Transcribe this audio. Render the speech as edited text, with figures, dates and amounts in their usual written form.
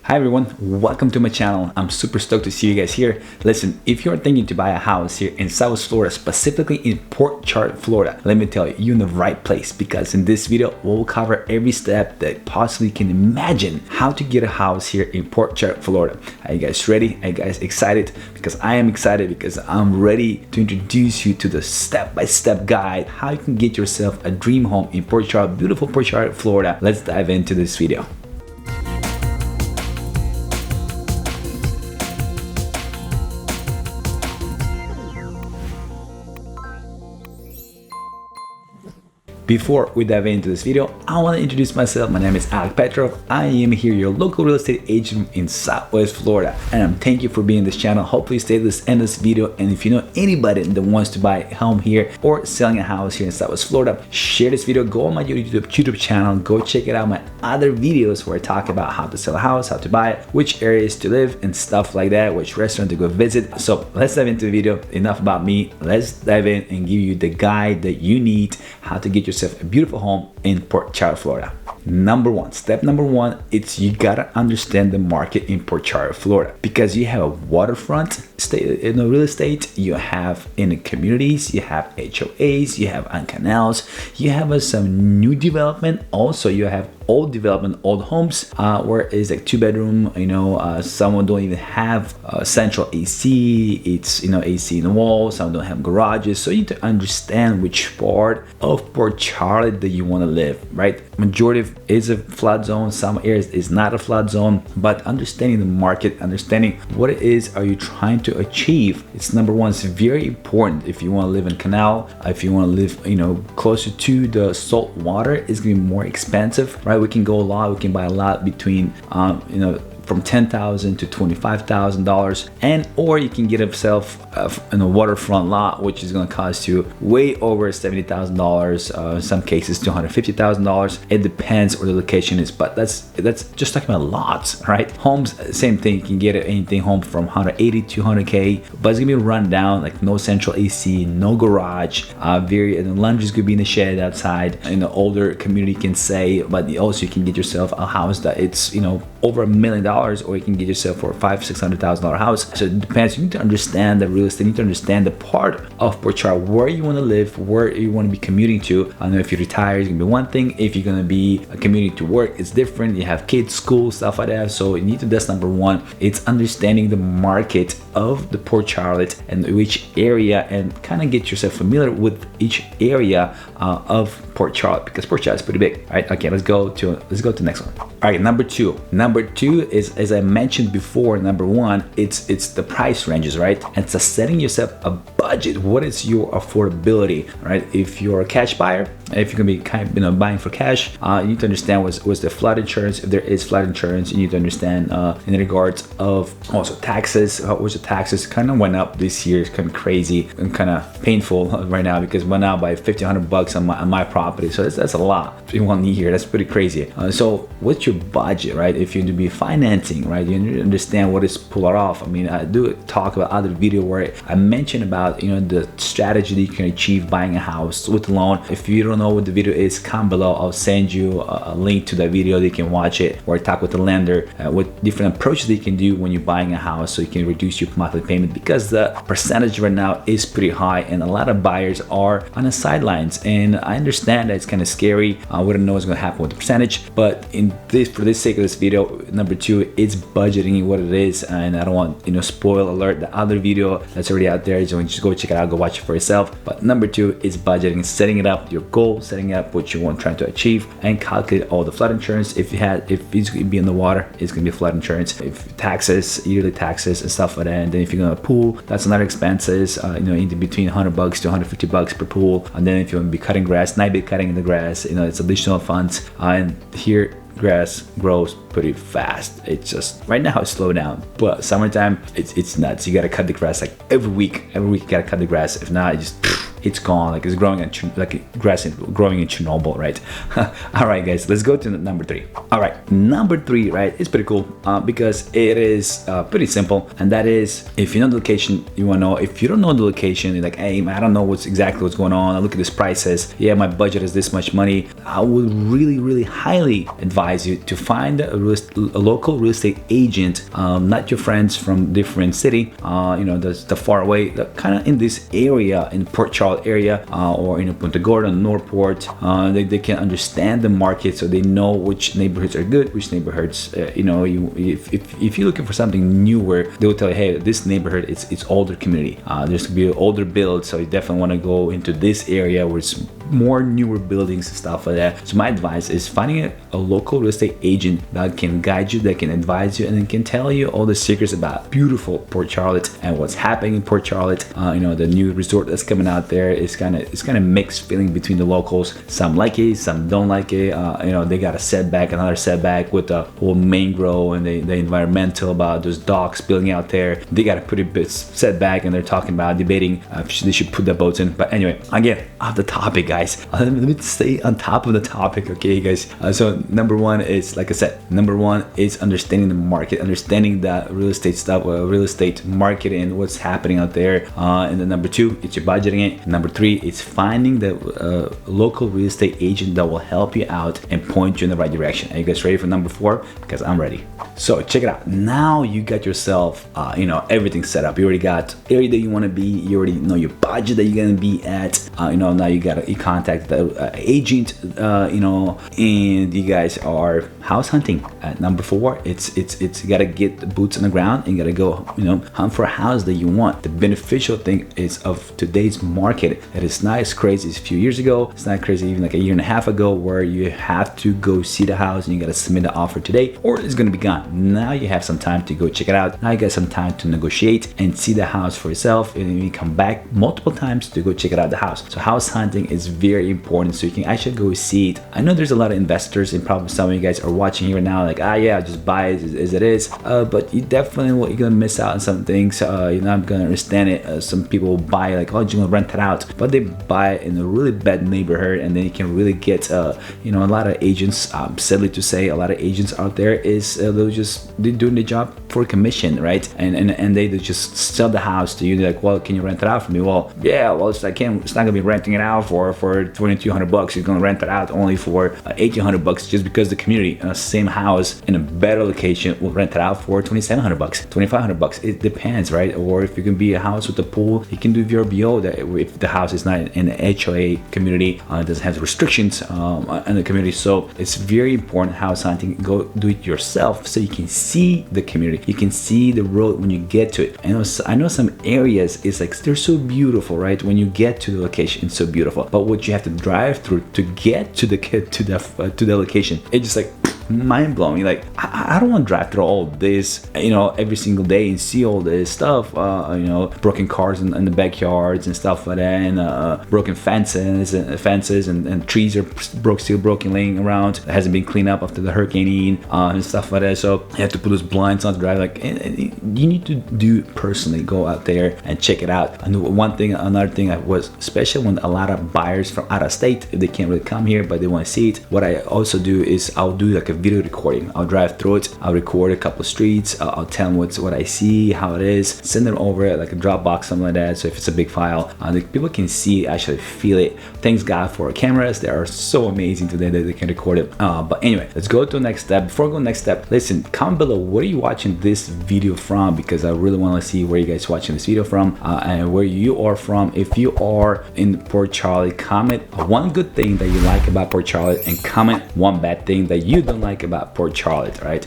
Hi everyone, welcome to my channel. I'm super stoked to see you guys here. Listen, if you're thinking to buy a house here in South Florida, specifically in Port Charlotte, Florida, let me tell you, you're in the right place, because in this video, we'll cover every step that possibly can imagine how to get a house here in Port Charlotte, Florida. Are you guys ready? Are you guys excited? Because I am excited, because I'm ready to introduce you to the step-by-step guide, how you can get yourself a dream home in Port Charlotte, beautiful Port Charlotte, Florida. Let's dive into this video. Before we dive into this video, I want to introduce myself. My name is Alec Petrov. I am here, your local real estate agent in Southwest Florida, and thank you for being in this channel. Hopefully, stay to this end of this video. And if you know anybody that wants to buy a home here or selling a house here in Southwest Florida, share this video. Go on my YouTube channel. Go check it out. My other videos where I talk about how to sell a house, how to buy it, which areas to live, and stuff like that. Which restaurant to go visit. So let's dive into the video. Enough about me. Let's dive in and give you the guide that you need how to get yourself a beautiful home in Port Charlotte, Florida. Step number one, it's you gotta understand the market in Port Charlotte, Florida, because you have a waterfront state in the real estate, you have in the communities, you have HOAs, you have on canals, you have some new development, also you have old development, old homes where it's like 2-bedroom, someone don't even have central AC, it's AC in the wall, some don't have garages. So you need to understand which part of Port Charlotte that you want to live, right? Majority of is a flood zone, some areas is not a flood zone, but understanding the market, understanding what it is are you trying to achieve, it's number one. It's very important. If you want to live in canal, if you want to live closer to the salt water, it's gonna be more expensive, right? We can go a lot, we can buy a lot between from $10,000 to $25,000, and or you can get yourself in a waterfront lot, which is going to cost you way over $70,000, in some cases $250,000. It depends where the location is, but that's just talking about lots, right? Homes, same thing. You can get anything home from 180 to 200K, but it's gonna be run down, like no central AC, no garage, and the laundry's gonna be in the shed outside. In the older community can say, but also you can get yourself a house that it's over $1 million, or you can get yourself for a $500,000-$600,000 house. So it depends. You need to understand the real estate. You need to understand the part of Port Charlotte where you want to live, where you want to be commuting to. I know if you retire, it's gonna be one thing. If you're gonna be commuting to work, it's different. You have kids, school, stuff like that. So you need to. That's number one. It's understanding the market of the Port Charlotte and which area, and kind of get yourself familiar with each area of Port Charlotte, because Port Charlotte is pretty big. All right. Okay. Let's go to the next one. All right. Number two is, as I mentioned before, number one, it's the price ranges, right? And it's setting yourself a budget. What is your affordability, right? If you're a cash buyer, if you're gonna be buying for cash, you need to understand what's the flood insurance. If there is flood insurance, you need to understand in regards of also taxes. What's the taxes? Kind of went up this year. It's kind of crazy and kind of painful right now, because went out by $1,500 on my property. So that's a lot in 1 year. That's pretty crazy. So what's your budget, right? If you're going to be financing, right, you need to understand what is pull it off. I mean, I do talk about other video where I mentioned about the strategy that you can achieve buying a house with a loan. If you don't know what the video is, comment below. I'll send you a link to that video that you can watch it, where I talk with the lender what different approaches that you can do when you're buying a house, so you can reduce your monthly payment, because the percentage right now is pretty high and a lot of buyers are on the sidelines. And I understand that it's kind of scary. We don't know what's going to happen with the percentage, but for this sake of this video, number two, it's budgeting what it is. And I don't want spoil alert the other video that's already out there, so just go check it out, go watch it for yourself. But number two is budgeting, setting it up, your goal, setting up what you want trying to achieve, and calculate all the flood insurance. If it's going to be in the water, it's going to be flood insurance. If taxes, yearly taxes and stuff like that. And then if you're going to pool, that's another expenses, in between $100 to $150 per pool. And then if you want to be cutting grass, not be cutting in the grass, it's additional funds. And here, grass grows pretty fast. It's just right now it's slowed down, but summertime it's nuts. You gotta cut the grass like every week. You gotta cut the grass. If not, it's gone. Like it's growing like grass growing in Chernobyl, right? All right, guys, let's go to number 3. All right, number 3, right? It's pretty cool because it is pretty simple, and that is, if you know the location, you want to know. If you don't know the location, you're like, hey, man, I don't know exactly what's going on. I look at this prices. Yeah, my budget is this much money. I would really highly advise you to find a local real estate agent, not your friends from different city, the far away, kind of in this area, in Port Charlotte area, or in Punta Gorda, Northport. They can understand the market, so they know which neighborhoods are good, which neighborhoods, if you're looking for something newer, they will tell you, hey, this neighborhood, it's older community. There's gonna be an older build, so you definitely want to go into this area where it's more newer buildings and stuff like that. So my advice is finding a local real estate agent that can guide you, that can advise you, and then can tell you all the secrets about beautiful Port Charlotte and what's happening in Port Charlotte. The new resort that's coming out there is kind of mixed feeling between the locals. Some like it, some don't like it. They got a setback, another setback with the whole mangrove and the environmental about those docks building out there. They got a pretty big setback, and they're talking about debating if they should put the boats in. But anyway, again, off the topic, guys. Let me stay on top of the topic, okay, guys? So number 1 is, like I said, number 1 is understanding the market, understanding the real estate stuff, real estate market, and what's happening out there. And then number 2, it's your budgeting it. Number 3, it's finding the local real estate agent that will help you out and point you in the right direction. Are you guys ready for number 4? Because I'm ready. So check it out. Now you got yourself, everything set up. You already got area that you want to be. You already know your budget that you're gonna be at. Now you contact the agent, and you guys are house hunting. At number 4, it's you gotta get the boots on the ground and you gotta go, hunt for a house that you want. The beneficial thing is of today's market, it is not as crazy as a few years ago. It's not crazy even like a year and a half ago, where you have to go see the house and you gotta submit the offer today or it's gonna be gone. Now you have some time to go check it out. Now you got some time to negotiate and see the house for yourself, and you come back multiple times to go check it out the house. So house hunting is very important, so you can actually go see it. I know there's a lot of investors, and probably some of you guys are watching here now like, yeah, just buy it as it is, but you're gonna miss out on some things. You're not gonna understand it. Some people buy like, oh, you're gonna rent it out, but they buy it in a really bad neighborhood, and then you can really get a lot of agents, sadly to say, a lot of agents out there is they're doing the job for commission, right? And they just sell the house to you. They're like, well, can you rent it out for me? Well, yeah, well, it's not gonna be renting it out for $2,200. You're gonna rent it out only for $1,800, just because the community, same house in a better location, will rent it out for $2,700, $2,500. It depends, right? Or if you can be a house with a pool, you can do VRBO. That if the house is not in an HOA community, it doesn't have restrictions in the community. So it's very important house hunting. Go do it yourself so you can see the community. You can see the road when you get to it. I know some areas, it's like they're so beautiful, right? When you get to the location, it's so beautiful. But what you have to drive through to get to the location, it's just like mind blowing. Like I don't want to drive through all this, every single day and see all this stuff. Broken cars in the backyards and stuff like that, and broken fences and trees are still broken laying around. It hasn't been cleaned up after the Hurricane Ian and stuff like that. So you have to put those blinds on to drive. Like and you need to do personally, go out there and check it out. And another thing was, especially when a lot of buyers from out of state, if they can't really come here but they want to see it, what I also do is I'll do like a video recording. I'll drive through it. I'll record a couple of streets. I'll tell them what I see, how it is. Send them over like a Dropbox, something like that. So if it's a big file, the people can see, actually feel it. Thanks God for cameras. They are so amazing today that they can record it. But anyway, let's go to the next step. Before I go to the next step, listen, comment below, where are you watching this video from? Because I really want to see where you guys watching this video from, and where you are from. If you are in Port Charlotte, comment one good thing that you like about Port Charlotte, and comment one bad thing that you don't like about Port Charlotte, right?